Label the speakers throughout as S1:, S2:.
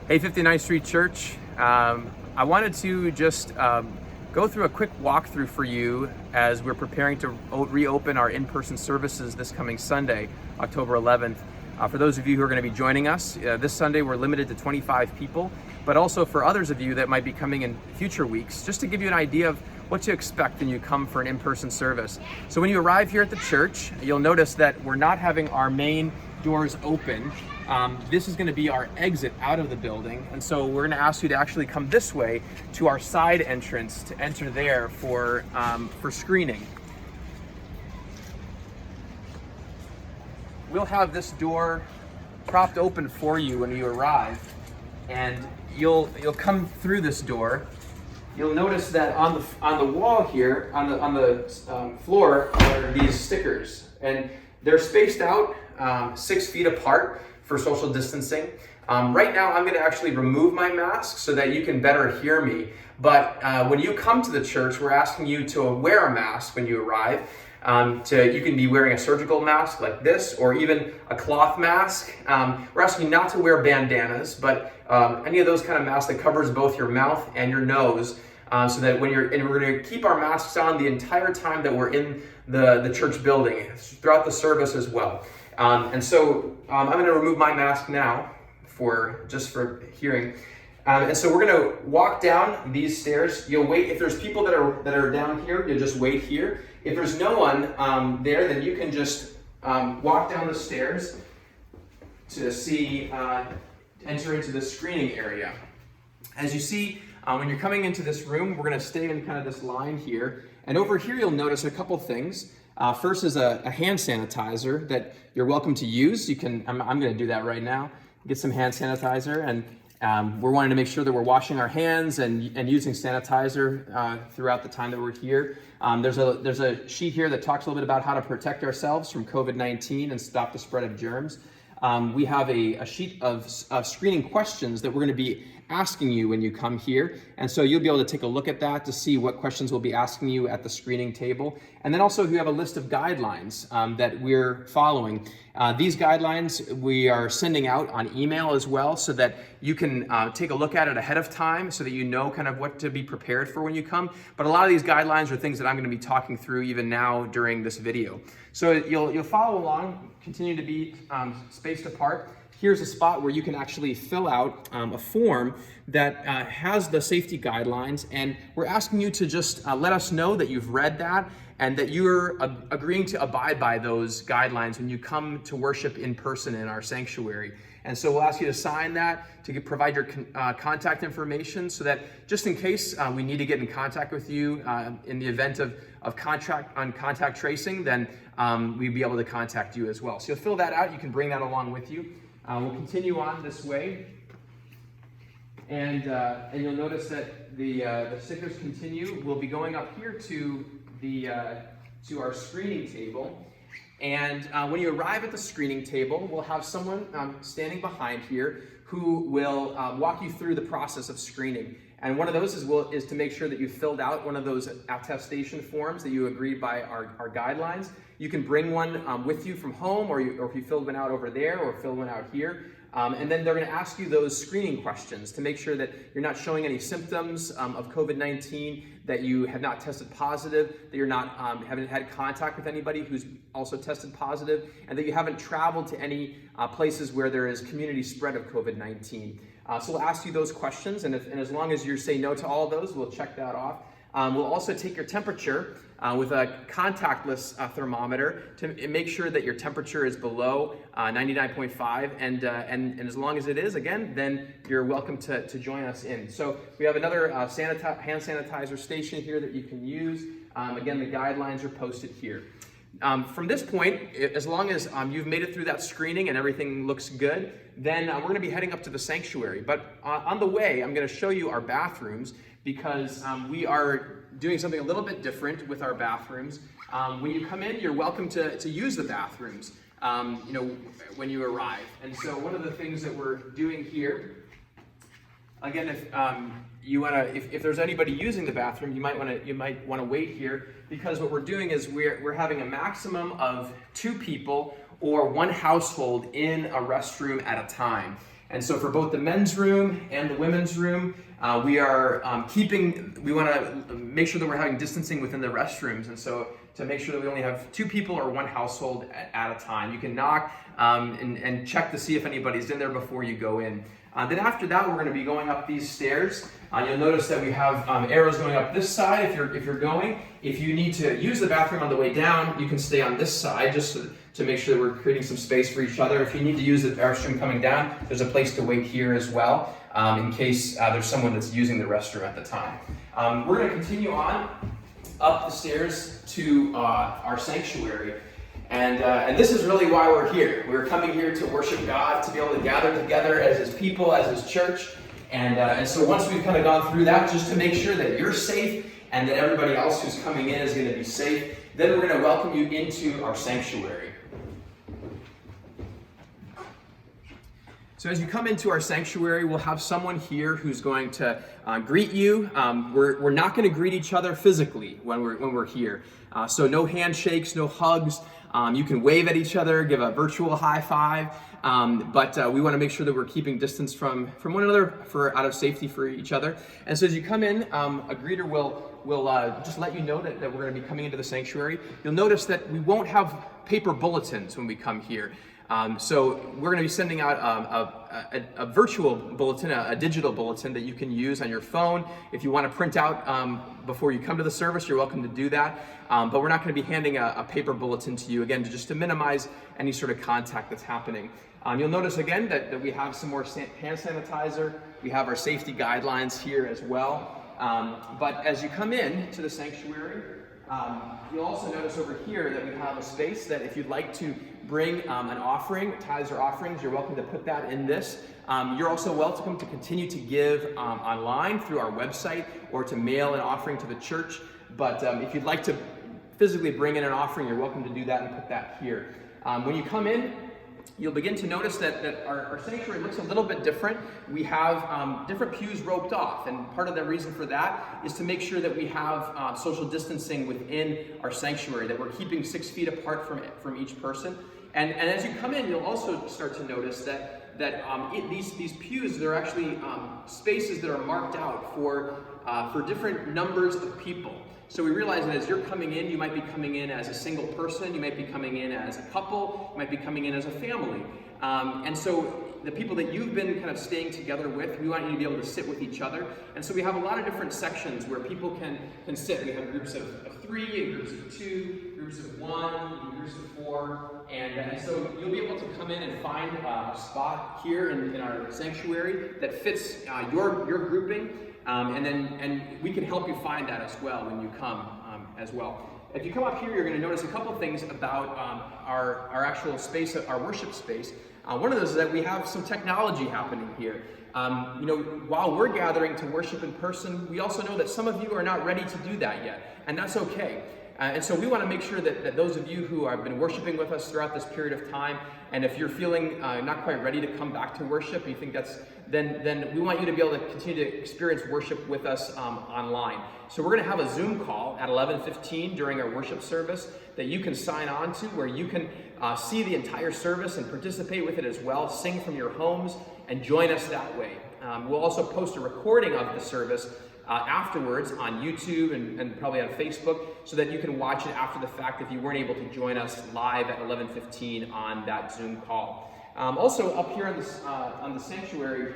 S1: Hey, 59th Street Church. I wanted to just go through a quick walkthrough for you as we're preparing to reopen our in-person services this coming Sunday, October 11th. For those of you who are going to be joining us, this Sunday we're limited to 25 people, but also for others of you that might be coming in future weeks, just to give you an idea of what to expect when you come for an in-person service. So when you arrive here at the church, you'll notice that we're not having our main doors open. This is going to be our exit out of the building, and so we're going to ask you to actually come this way to our side entrance to enter there for screening. We'll have this door propped open for you when you arrive, and you'll come through this door. You'll notice that on the wall here, on the floor, are these stickers, and they're spaced out 6 feet apart for social distancing. Right now, I'm going to actually remove my mask so that you can better hear me. But when you come to the church, we're asking you to wear a mask when you arrive. You can be wearing a surgical mask like this, or even a cloth mask. We're asking you not to wear bandanas, but any of those kind of masks that covers both your mouth and your nose, so that we're going to keep our masks on the entire time that we're in the church building, throughout the service as well. I'm going to remove my mask now for hearing. And so we're going to walk down these stairs. You'll wait. If there's people that are down here, you'll just wait here. If there's no one there, then you can just walk down the stairs to enter into the screening area. As you see, when you're coming into this room, we're going to stay in kind of this line here. And over here, you'll notice a couple things. First is a hand sanitizer that you're welcome to use. I'm going to do that right now. Get some hand sanitizer, and we're wanting to make sure that we're washing our hands and using sanitizer throughout the time that we're here. There's a sheet here that talks a little bit about how to protect ourselves from COVID-19 and stop the spread of germs. We have a sheet of screening questions that we're going to be asking you when you come here. And so you'll be able to take a look at that to see what questions we'll be asking you at the screening table. And then also we have a list of guidelines that we're following. These guidelines we are sending out on email as well, so that you can take a look at it ahead of time so that you know kind of what to be prepared for when you come. But a lot of these guidelines are things that I'm going to be talking through even now during this video. So you'll follow along, continue to be spaced apart. Here's a spot where you can actually fill out a form that has the safety guidelines, and we're asking you to just let us know that you've read that and that you're agreeing to abide by those guidelines when you come to worship in person in our sanctuary. And so we'll ask you to sign that, to provide your contact information, so that just in case we need to get in contact with you in the event of contact tracing, then we'll be able to contact you as well. So you'll fill that out. You can bring that along with you. We'll continue on this way, and you'll notice that the stickers continue. We'll be going up here to our screening table, and when you arrive at the screening table, we'll have someone standing behind here who will walk you through the process of screening. And one of those is to make sure that you filled out one of those attestation forms that you agreed by our guidelines. You can bring one with you from home, or if you filled one out over there or filled one out here. And then they're going to ask you those screening questions to make sure that you're not showing any symptoms of COVID-19, that you have not tested positive, that you're not haven't had contact with anybody who's also tested positive, and that you haven't traveled to any places where there is community spread of COVID-19. So we'll ask you those questions, and as long as you say no to all of those, we'll check that off. We'll also take your temperature with a contactless thermometer to make sure that your temperature is below 99.5, and as long as it is, again, then you're welcome to join us in. So we have another hand sanitizer station here that you can use. Again, the guidelines are posted here. From this point, as long as you've made it through that screening and everything looks good, then we're going to be heading up to the sanctuary. But on the way, I'm going to show you our bathrooms, because we are doing something a little bit different with our bathrooms. When you come in, you're welcome to use the bathrooms, when you arrive. And so one of the things that we're doing here, again, if there's anybody using the bathroom, you might want to wait here, because what we're doing is we're having a maximum of 2 people or 1 household in a restroom at a time. And so for both the men's room and the women's room, we want to make sure that we're having distancing within the restrooms. And so to make sure that we only have 2 people or 1 household at a time. You can knock and check to see if anybody's in there before you go in. Then after that, we're going to be going up these stairs. You'll notice that we have arrows going up this side if you're going. If you need to use the bathroom on the way down, you can stay on this side just to make sure that we're creating some space for each other. If you need to use the restroom coming down, there's a place to wait here as well in case there's someone that's using the restroom at the time. We're going to continue on up the stairs to our sanctuary. And this is really why we're here. We're coming here to worship God, to be able to gather together as His people, as His church. And so once we've kind of gone through that, just to make sure that you're safe and that everybody else who's coming in is going to be safe, then we're going to welcome you into our sanctuary. So as you come into our sanctuary, we'll have someone here who's going to greet you. We're not going to greet each other physically when we're here. So no handshakes, no hugs. You can wave at each other, give a virtual high five, but we want to make sure that we're keeping distance from one another out of safety for each other. And so as you come in, a greeter will just let you know that we're going to be coming into the sanctuary. You'll notice that we won't have paper bulletins when we come here. So we're going to be sending out a virtual bulletin, a digital bulletin that you can use on your phone. If you want to print out before you come to the service, you're welcome to do that. But we're not going to be handing a paper bulletin to you, again, just to minimize any sort of contact that's happening. You'll notice again that we have some more hand sanitizer. We have our safety guidelines here as well. But as you come in to the sanctuary, you'll also notice over here that we have a space that if you'd like to bring an offering, tithes or offerings, you're welcome to put that in this. You're also welcome to continue to give online through our website or to mail an offering to the church. But if you'd like to physically bring in an offering, you're welcome to do that and put that here. When you come in, you'll begin to notice that our sanctuary looks a little bit different. We have different pews roped off, and part of the reason for that is to make sure that we have social distancing within our sanctuary, that we're keeping 6 feet apart from each person. And as you come in, you'll also start to notice that these pews, they're actually spaces that are marked out for different numbers of people. So we realize that as you're coming in, you might be coming in as a single person, you might be coming in as a couple, you might be coming in as a family. And so the people that you've been kind of staying together with, we want you to be able to sit with each other. And so we have a lot of different sections where people can sit. We have groups of 3, groups of 2, groups of 1, groups of 4. And so you'll be able to come in and find a spot here in our sanctuary that fits your grouping. And we can help you find that as well when you come as well. If you come up here, you're going to notice a couple things about our actual space, our worship space. One of those is that we have some technology happening here. While we're gathering to worship in person, we also know that some of you are not ready to do that yet, and that's okay. And so we want to make sure that those of you who have been worshiping with us throughout this period of time, and if you're feeling not quite ready to come back to worship, you think then we want you to be able to continue to experience worship with us online. So we're going to have a Zoom call at 11:15 during our worship service that you can sign on to, where you can see the entire service and participate with it as well, sing from your homes, and join us that way. We'll also post a recording of the service afterwards on YouTube and probably on Facebook, so that you can watch it after the fact if you weren't able to join us live at 11:15 on that Zoom call. Also up here on the sanctuary,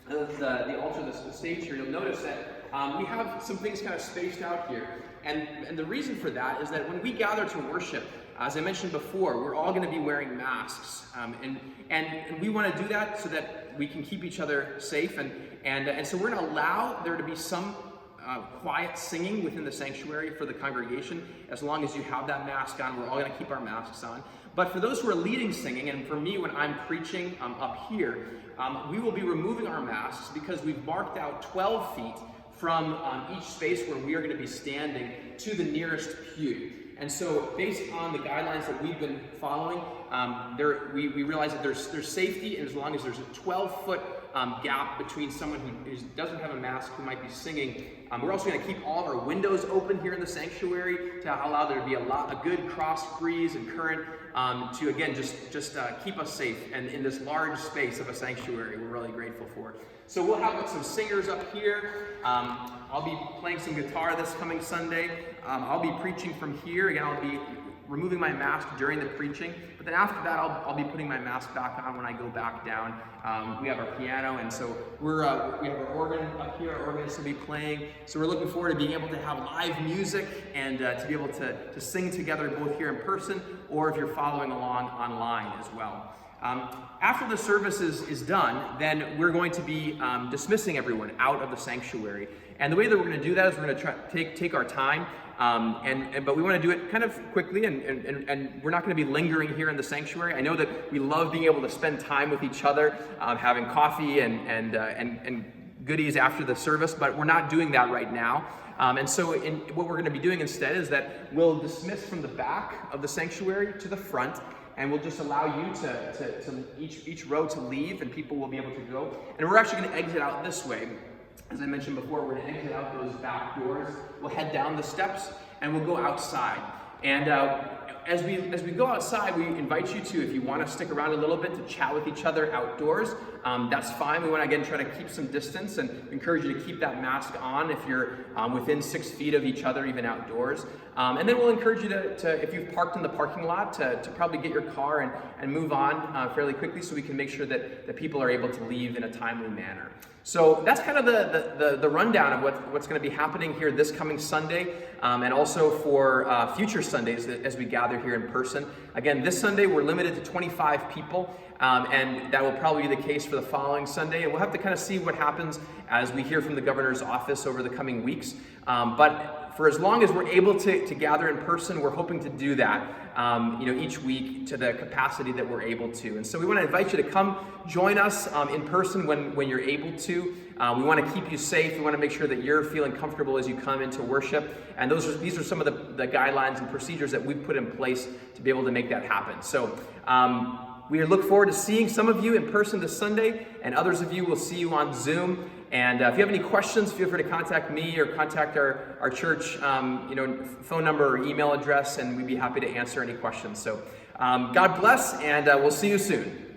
S1: the altar, the stage here, you'll notice that we have some things kind of spaced out here. And the reason for that is that when we gather to worship, as I mentioned before, we're all going to be wearing masks. And we want to do that so that we can keep each other safe. And so we're going to allow there to be some quiet singing within the sanctuary for the congregation. As long as you have that mask on, we're all going to keep our masks on. But for those who are leading singing, and for me when I'm preaching up here, we will be removing our masks because we've marked out 12 feet from each space where we are going to be standing to the nearest pew. And so based on the guidelines that we've been following, we realize that there's safety, and as long as there's a 12-foot gap between someone who doesn't have a mask who might be singing. We're also going to keep all of our windows open here in the sanctuary to allow there to be a good cross breeze and current to again just keep us safe and in this large space of a sanctuary. We're really grateful for. So we'll have some singers up here. I'll be playing some guitar this coming Sunday. I'll be preaching from here. Again, I'll be removing my mask during the preaching, but then after that I'll be putting my mask back on when I go back down. We have our piano, and so we have our organ up here. Our organist will be playing, so we're looking forward to being able to have live music and to be able to sing together both here in person, or if you're following along online as well. After the service is done, then we're going to be dismissing everyone out of the sanctuary. And the way that we're going to do that is we're going to try take our time, but we want to do it kind of quickly, and we're not going to be lingering here in the sanctuary. I know that we love being able to spend time with each other, having coffee and goodies after the service, but we're not doing that right now. And so what we're going to be doing instead is that we'll dismiss from the back of the sanctuary to the front, and we'll just allow you to each row to leave, and people will be able to go. And we're actually going to exit out this way. As I mentioned before, we're going to exit out those back doors. We'll head down the steps, and we'll go outside. And as we go outside, we invite you to, if you want to stick around a little bit to chat with each other outdoors, that's fine. We want to, again, try to keep some distance and encourage you to keep that mask on if you're within 6 feet of each other, even outdoors. And then we'll encourage you to if you've parked in the parking lot, to probably get your car and move on fairly quickly, so we can make sure that people are able to leave in a timely manner. So that's kind of the rundown of what's going to be happening here this coming Sunday, and also for future Sundays as we gather here in person. Again, this Sunday we're limited to 25 people, and that will probably be the case for the following Sunday. And we'll have to kind of see what happens as we hear from the governor's office over the coming weeks. But for as long as we're able to gather in person, we're hoping to do that each week to the capacity that we're able to. And so we want to invite you to come join us in person when you're able to. We want to keep you safe. We want to make sure that you're feeling comfortable as you come into worship. And these are some of the guidelines and procedures that we've put in place to be able to make that happen. So we look forward to seeing some of you in person this Sunday, and others of you will see you on Zoom. And if you have any questions, feel free to contact me or contact our church phone number or email address, and we'd be happy to answer any questions. So God bless, and we'll see you soon.